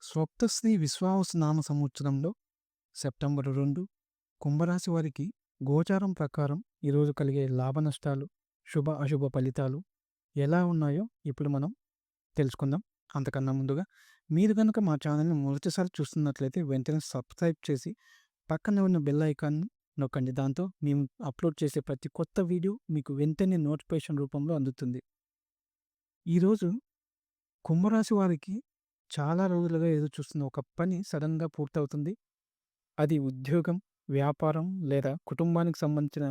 స్వప్తశ్రీ విశ్వావసు నామ సంవత్సరంలో సెప్టెంబర్ 2 కుంభరాశి వారికి గోచారం ప్రకారం ఈరోజు కలిగే లాభ నష్టాలు, శుభ అశుభ ఫలితాలు ఎలా ఉన్నాయో ఇప్పుడు మనం తెలుసుకుందాం. అంతకన్నా ముందుగా మీరు కనుక మా ఛానల్ని మొదటిసారి చూస్తున్నట్లయితే వెంటనే సబ్స్క్రైబ్ చేసి పక్కన ఉన్న బెల్ ఐకాన్ నొక్కండి. దాంతో మేము అప్లోడ్ చేసే ప్రతి కొత్త వీడియో మీకు వెంటనే నోటిఫికేషన్ రూపంలో అందుతుంది. ఈరోజు కుంభరాశి వారికి చాలా రోజులుగా ఎదురు చూస్తున్న ఒక పని సడన్గా పూర్తవుతుంది. అది ఉద్యోగం, వ్యాపారం లేదా కుటుంబానికి సంబంధించిన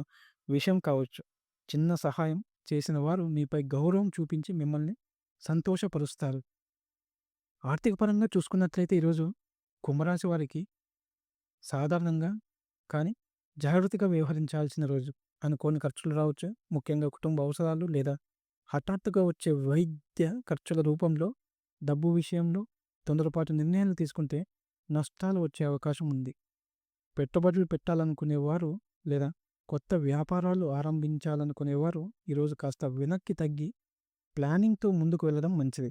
విషయం కావచ్చు. చిన్న సహాయం చేసిన వారు మీపై గౌరవం చూపించి మిమ్మల్ని సంతోషపరుస్తారు. ఆర్థిక పరంగా చూసుకున్నట్లయితే ఈరోజు కుంభరాశి వారికి సాధారణంగా కానీ జాగ్రత్తగా వ్యవహరించాల్సిన రోజు. అనుకోని ఖర్చులు రావచ్చు, ముఖ్యంగా కుటుంబ అవసరాలు లేదా హఠాత్తుగా వచ్చే వైద్య ఖర్చుల రూపంలో. డబ్బు విషయంలో తొందరపాటు నిర్ణయాలు తీసుకుంటే నష్టాలు వచ్చే అవకాశం ఉంది. పెట్టుబడులు పెట్టాలనుకునేవారు లేదా కొత్త వ్యాపారాలు ఆరంభించాలనుకునేవారు ఈరోజు కాస్త వెనక్కి తగ్గి ప్లానింగ్తో ముందుకు వెళ్ళడం మంచిది.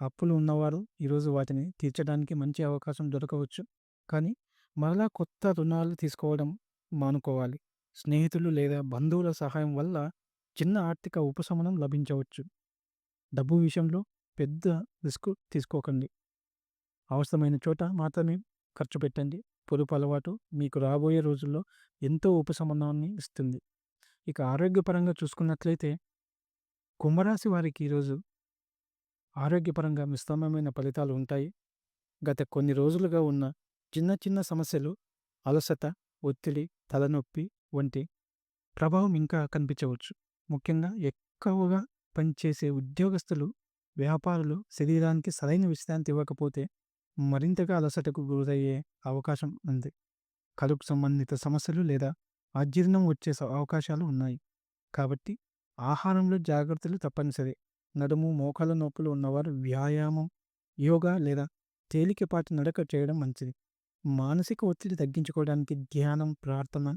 అప్పులు ఉన్నవారు ఈరోజు వాటిని తీర్చడానికి మంచి అవకాశం దొరకవచ్చు, కానీ మరలా కొత్త రుణాలు తీసుకోవడం మానుకోవాలి. స్నేహితులు లేదా బంధువుల సహాయం వల్ల చిన్న ఆర్థిక ఉపశమనం లభించవచ్చు. డబ్బు విషయంలో పెద్ద రిస్క్ తీసుకోకండి. అవసరమైన చోట మాత్రమే ఖర్చు పెట్టండి. పొదుపు అలవాటు మీకు రాబోయే రోజుల్లో ఎంతో ఉపశమనాన్ని ఇస్తుంది. ఇక ఆరోగ్యపరంగా చూసుకున్నట్లయితే కుంభరాశి వారికి ఈరోజు ఆరోగ్యపరంగా మిశ్రమమైన ఫలితాలు ఉంటాయి. గత కొన్ని రోజులుగా ఉన్న చిన్న చిన్న సమస్యలు, అలసట, ఒత్తిడి, తలనొప్పి వంటి ప్రభావం ఇంకా కనిపించవచ్చు. ముఖ్యంగా ఎక్కువగా పనిచేసే ఉద్యోగస్తులు, వ్యాపారులు శరీరానికి సరైన విశ్రాంతి ఇవ్వకపోతే మరింతగా అలసటకు గురయ్యే అవకాశం ఉంది. కడుపు సంబంధిత సమస్యలు లేదా అజీర్ణం వచ్చే అవకాశాలు ఉన్నాయి. కాబట్టి ఆహారంలో జాగ్రత్తలు తప్పనిసరి. నడుము, మోకాళ్ళ నొప్పులు ఉన్నవారు వ్యాయామం, యోగా లేదా తేలికపాటి నడక చేయడం మంచిది. మానసిక ఒత్తిడి తగ్గించుకోవడానికి ధ్యానం, ప్రార్థన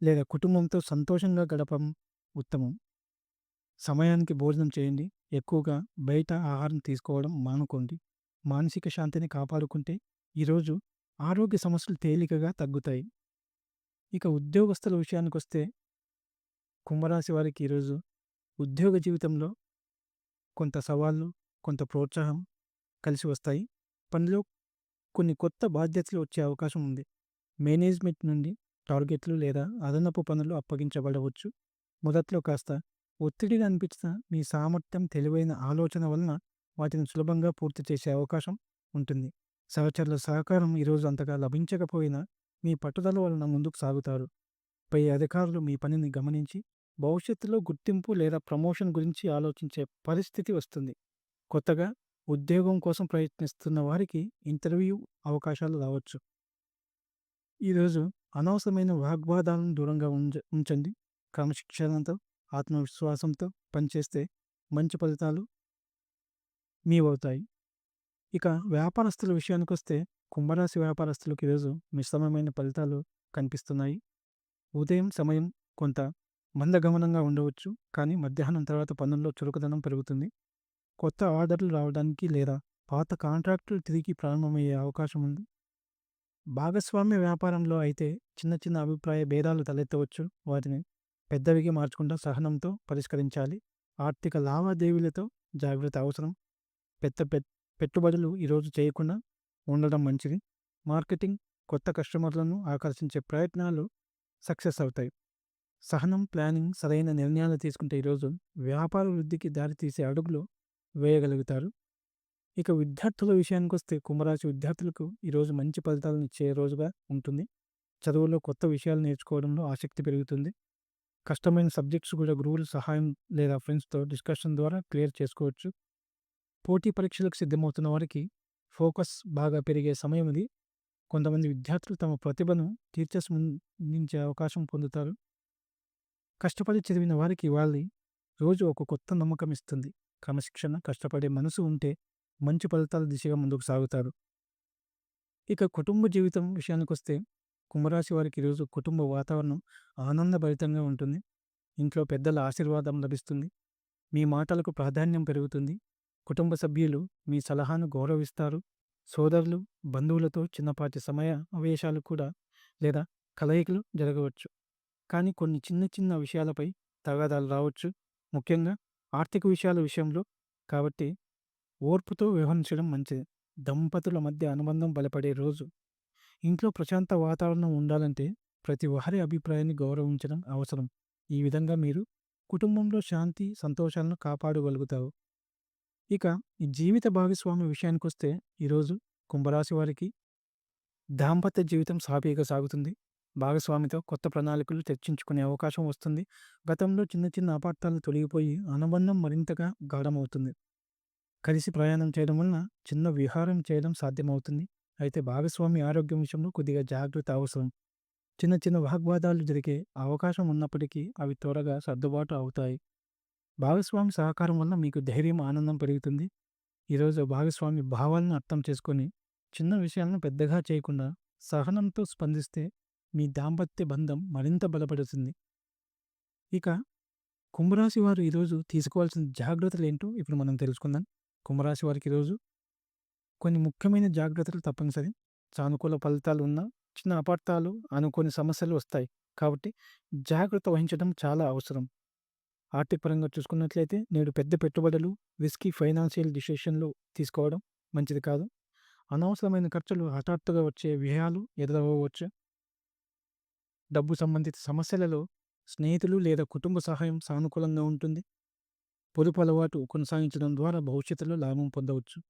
లేదా కుటుంబంతో సంతోషంగా గడపడం ఉత్తమం. సమయానికి భోజనం చేయండి. ఎక్కువగా బయట ఆహారం తీసుకోవడం మానుకోండి. మానసిక శాంతిని కాపాడుకుంటే ఈరోజు ఆరోగ్య సమస్యలు తేలికగా తగ్గుతాయి. ఇక ఉద్యోగస్తుల విషయానికొస్తే కుంభరాశి వారికి ఈరోజు ఉద్యోగ జీవితంలో కొంత సవాళ్ళు, కొంత ప్రోత్సాహం కలిసి వస్తాయి. పనిలో కొన్ని కొత్త బాధ్యతలు వచ్చే అవకాశం ఉంది. మేనేజ్మెంట్ నుండి టార్గెట్లు లేదా అదనపు పనులు అప్పగించబడవచ్చు. మొదట్లో కాస్త ఒత్తిడిగా అనిపించిన మీ సామర్థ్యం, తెలివైన ఆలోచన వలన వాటిని సులభంగా పూర్తి చేసే అవకాశం ఉంటుంది. సహచరుల సహకారం ఈరోజు అంతగా లభించకపోయినా మీ పట్టుదల వలన ముందుకు సాగుతారు. పై అధికారులు మీ పనిని గమనించి భవిష్యత్తులో గుర్తింపు లేదా ప్రమోషన్ గురించి ఆలోచించే పరిస్థితి వస్తుంది. కొత్తగా ఉద్యోగం కోసం ప్రయత్నిస్తున్న వారికి ఇంటర్వ్యూ అవకాశాలు రావచ్చు. ఈరోజు అనవసరమైన వాగ్వాదాలను దూరంగా ఉంచండి. క్రమశిక్షణతో, ఆత్మవిశ్వాసంతో పనిచేస్తే మంచి ఫలితాలు మీవవుతాయి. ఇక వ్యాపారస్తుల విషయానికొస్తే కుంభరాశి వ్యాపారస్తులకు ఈరోజు మిశ్రమమైన ఫలితాలు కనిపిస్తున్నాయి. ఉదయం సమయం కొంత మందగమనంగా ఉండవచ్చు, కానీ మధ్యాహ్నం తర్వాత పనుల్లో చురుకుదనం పెరుగుతుంది. కొత్త ఆర్డర్లు రావడానికి లేదా పాత కాంట్రాక్టులు తిరిగి ప్రారంభమయ్యే అవకాశం ఉంది. భాగస్వామ్య వ్యాపారంలో అయితే చిన్న చిన్న అభిప్రాయ భేదాలు తలెత్తవచ్చు. వాటిని పెద్దవిగా మార్చకుండా సహనంతో పరిష్కరించాలి. ఆర్థిక లావాదేవీలతో జాగ్రత్త అవసరం. పెట్టుబడులు ఈరోజు చేయకుండా ఉండడం మంచిది. మార్కెటింగ్, కొత్త కస్టమర్లను ఆకర్షించే ప్రయత్నాలు సక్సెస్ అవుతాయి. సహనం, ప్లానింగ్, సరైన నిర్ణయాలు తీసుకుంటే ఈరోజు వ్యాపార వృద్ధికి దారితీసే అడుగులు వేయగలుగుతారు. ఇక విద్యార్థుల విషయానికొస్తే కుంభరాశి విద్యార్థులకు ఈరోజు మంచి ఫలితాలను ఇచ్చే రోజుగా ఉంటుంది. చదువులో కొత్త విషయాలు నేర్చుకోవడంలో ఆసక్తి పెరుగుతుంది. కష్టమైన సబ్జెక్ట్స్ కూడా గురువుల సహాయం లేదా ఫ్రెండ్స్తో డిస్కషన్ ద్వారా క్లియర్ చేసుకోవచ్చు. పోటీ పరీక్షలకు సిద్ధమవుతున్న వారికి ఫోకస్ బాగా పెరిగే సమయం ఇది. కొంతమంది విద్యార్థులు తమ ప్రతిభను టీచర్స్ ముందుంచే అవకాశం పొందుతారు. కష్టపడి చదివిన వారికి వాళ్ళి రోజు ఒక కొత్త నమ్మకం ఇస్తుంది. క్రమశిక్షణ, కష్టపడే మనసు ఉంటే మంచి ఫలితాల దిశగా ముందుకు సాగుతారు. ఇక కుటుంబ జీవితం విషయానికొస్తే కుంభరాశి వారికి ఈరోజు కుటుంబ వాతావరణం ఆనందభరితంగా ఉంటుంది. ఇంట్లో పెద్దల ఆశీర్వాదం లభిస్తుంది. మీ మాటలకు ప్రాధాన్యం పెరుగుతుంది. కుటుంబ సభ్యులు మీ సలహాను గౌరవిస్తారు. సోదరులు, బంధువులతో చిన్నపాటి సమావేశాలు కూడా లేదా కలయికలు జరగవచ్చు. కానీ కొన్ని చిన్న చిన్న విషయాలపై తగాదాలు రావచ్చు. ముఖ్యంగా ఆర్థిక విషయాల విషయంలో. కాబట్టి ఓర్పుతో వ్యవహరించడం మంచిది. దంపతుల మధ్య అనుబంధం బలపడే రోజు. ఇంట్లో ప్రశాంత వాతావరణం ఉండాలంటే ప్రతి ఒక్కరి అభిప్రాయాన్ని గౌరవించడం అవసరం. ఈ విధంగా మీరు కుటుంబంలో శాంతి, సంతోషాలను కాపాడగలుగుతారు. ఇక ఈ జీవిత భాగస్వామి విషయానికొస్తే ఈరోజు కుంభరాశి వారికి దాంపత్య జీవితం సాఫీగా సాగుతుంది. భాగస్వామితో కొత్త ప్రణాళికలు చర్చించుకునే అవకాశం వస్తుంది. గతంలో చిన్న చిన్న అపార్థాలు తొలగిపోయి అనుబంధం మరింతగా గాఢమవుతుంది. కలిసి ప్రయాణం చేయడం వలన చిన్న విహారం చేయడం సాధ్యమవుతుంది. అయితే భాగస్వామి ఆరోగ్యం విషయంలో కొద్దిగా జాగ్రత్త అవసరం. చిన్న చిన్న వాగ్వాదాలు జరిగే అవకాశం ఉన్నప్పటికీ అవి త్వరగా సర్దుబాటు అవుతాయి. భాగస్వామి సహకారం వల్ల మీకు ధైర్యం, ఆనందం పెరుగుతుంది. ఈరోజు భాగస్వామి భావాలను అర్థం చేసుకొని చిన్న విషయాలను పెద్దగా చేయకుండా సహనంతో స్పందిస్తే మీ దాంపత్య బంధం మరింత బలపడుతుంది. ఇక కుంభరాశి వారు ఈరోజు తీసుకోవాల్సిన జాగ్రత్తలు ఏంటో ఇప్పుడు మనం తెలుసుకుందాం. కుంభరాశి వారికి ఈరోజు కొన్ని ముఖ్యమైన జాగ్రత్తలు తప్పనిసరి. సానుకూల ఫలితాలు ఉన్న చిన్న అపార్థాలు, అనుకోని సమస్యలు వస్తాయి. కాబట్టి జాగ్రత్త వహించడం చాలా అవసరం. ఆర్థిక పరంగా చూసుకున్నట్లయితే నేడు పెద్ద పెట్టుబడులు, రిస్కీ ఫైనాన్షియల్ డిసిషన్లు తీసుకోవడం మంచిది కాదు. అనవసరమైన ఖర్చులు, హఠాత్తుగా వచ్చే వ్యయాలు ఎదురవ్వచ్చు. డబ్బు సంబంధిత సమస్యలలో స్నేహితులు లేదా కుటుంబ సహాయం సానుకూలంగా ఉంటుంది. పొదుపు అలవాటు కొనసాగించడం ద్వారా భవిష్యత్తులో లాభం పొందవచ్చు.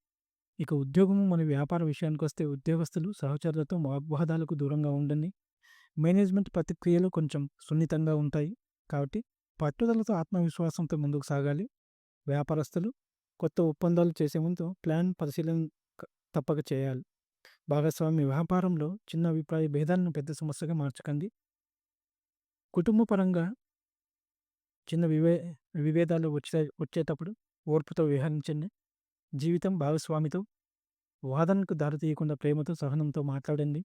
ఇక ఉద్యోగం మరియు వ్యాపార విషయానికొస్తే ఉద్యోగస్తులు సహచరులతో వాగ్వాదాలకు దూరంగా ఉండండి. మేనేజ్మెంట్ ప్రతిక్రియలు కొంచెం సున్నితంగా ఉంటాయి. కాబట్టి పట్టుదలతో, ఆత్మవిశ్వాసంతో ముందుకు సాగాలి. వ్యాపారస్తులు కొత్త ఒప్పందాలు చేసే ముందు ప్లాన్ పరిశీలన తప్పక చేయాలి. భాగస్వామి వ్యాపారంలో చిన్న అభిప్రాయ భేదాలను పెద్ద సమస్యగా మార్చకండి. కుటుంబ పరంగా చిన్న విభేదాలు వచ్చేటప్పుడు ఓర్పుతో వ్యవహరించండి. జీవితం భాగస్వామితో వాదనకు దారితీయకుండా ప్రేమతో, సహనంతో మాట్లాడండి.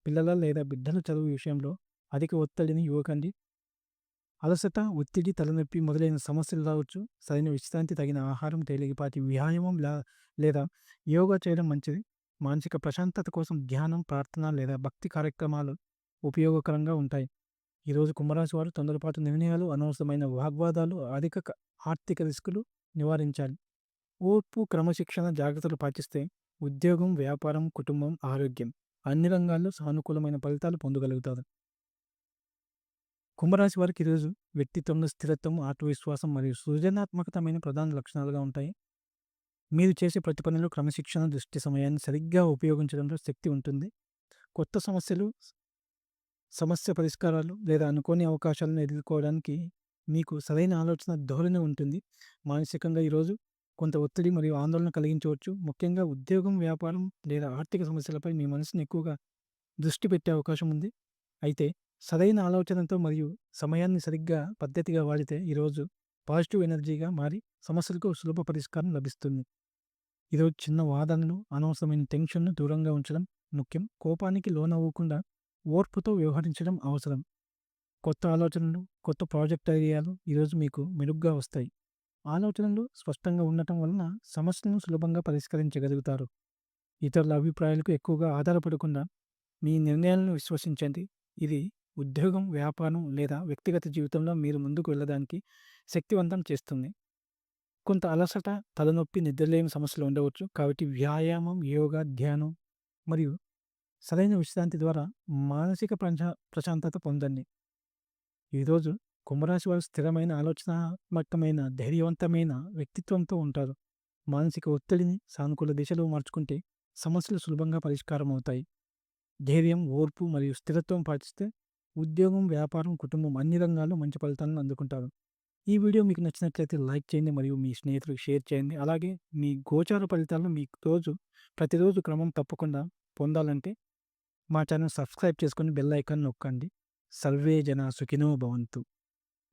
పిల్లల లేదా బిడ్డల చదువు విషయంలో అధిక ఒత్తిడిని ఇవ్వకండి. అలసట, ఒత్తిడి, తలనొప్పి మొదలైన సమస్యలు రావచ్చు. సరైన విశ్రాంతి, తగిన ఆహారం, తేలికపాటి వ్యాయామం లేదా యోగా చేయడం మంచిది. మానసిక ప్రశాంతత కోసం ధ్యానం, ప్రార్థన లేదా భక్తి కార్యక్రమాలు ఉపయోగకరంగా ఉంటాయి. ఈరోజు కుంభరాశి వారు తొందరపాటు నిర్ణయాలు, అనవసరమైన వాగ్వాదాలు, అధిక ఆర్థిక రిస్కులు నివారించాలి. ఓర్పు, క్రమశిక్షణ, జాగ్రత్తలు పాటిస్తే ఉద్యోగం, వ్యాపారం, కుటుంబం, ఆరోగ్యం అన్ని రంగాల్లో సానుకూలమైన ఫలితాలు పొందగలుగుతారు. కుంభరాశి వారికి ఈరోజు వ్యక్తిత్వంలో స్థిరత్వం, ఆత్మవిశ్వాసం మరియు సృజనాత్మకతమైన ప్రధాన లక్షణాలుగా ఉంటాయి. మీరు చేసే ప్రతి పనిలో క్రమశిక్షణ, దృష్టి, సమయాన్ని సరిగ్గా ఉపయోగించడంలో శక్తి ఉంటుంది. కొత్త సమస్య పరిష్కారాలు లేదా అనుకోని అవకాశాలను ఎదుర్కోవడానికి మీకు సరైన ఆలోచన, ధోరణి ఉంటుంది. మానసికంగా ఈరోజు కొంత ఒత్తిడి మరియు ఆందోళన కలిగించవచ్చు. ముఖ్యంగా ఉద్యోగం, వ్యాపారం లేదా ఆర్థిక సమస్యలపై మీ మనసును ఎక్కువగా దృష్టి పెట్టే అవకాశం ఉంది. అయితే సరైన ఆలోచనతో మరియు సమయాన్ని సరిగ్గా పద్ధతిగా వాడితే ఈరోజు పాజిటివ్ ఎనర్జీగా మారి సమస్యలకు సులభ పరిష్కారం లభిస్తుంది. ఈరోజు చిన్న వాదనలు, అనవసరమైన టెన్షన్ను దూరంగా ఉంచడం ముఖ్యం. కోపానికి లోనవ్వకుండా ఓర్పుతో వ్యవహరించడం అవసరం. కొత్త ఆలోచనలు, కొత్త ప్రాజెక్ట్ ఐడియాలు ఈరోజు మీకు మెరుగ్గా వస్తాయి. ఆలోచనలు స్పష్టంగా ఉండటం వలన సమస్యలను సులభంగా పరిష్కరించగలుగుతారు. ఇతరుల అభిప్రాయాలకు ఎక్కువగా ఆధారపడకుండా మీ నిర్ణయాలను విశ్వసించండి. ఇది ఉద్యోగం, వ్యాపారం లేదా వ్యక్తిగత జీవితంలో మీరు ముందుకు వెళ్ళడానికి శక్తివంతం చేస్తుంది. కొంత అలసట, తలనొప్పి, నిద్రలేని సమస్యలు ఉండవచ్చు. కాబట్టి వ్యాయామం, యోగా, ధ్యానం మరియు సరైన విశ్రాంతి ద్వారా మానసిక ప్రశాంతత పొందండి. ఈరోజు కుంభరాశి వారు స్థిరమైన, ఆలోచనాత్మకమైన, ధైర్యవంతమైన వ్యక్తిత్వంతో ఉంటారు. మానసిక ఒత్తిడిని సానుకూల దిశలో మార్చుకుంటే సమస్యలు సులభంగా పరిష్కారం అవుతాయి. ధైర్యం, ఓర్పు మరియు స్థిరత్వం పాటిస్తే ఉద్యోగం, వ్యాపారం, కుటుంబం అన్ని రంగాల్లో మంచి ఫలితాలను అందుకుంటారు. ఈ వీడియో మీకు నచ్చినట్లయితే లైక్ చేయండి మరియు మీ స్నేహితులకు షేర్ చేయండి. అలాగే మీ గోచార ఫలితాలను మీకు ప్రతిరోజు క్రమం తప్పకుండా పొందాలంటే మా ఛానల్ సబ్స్క్రైబ్ చేసుకొని బెల్ ఐకాన్ నొక్కండి. సర్వే జన సుఖినో భవంతు.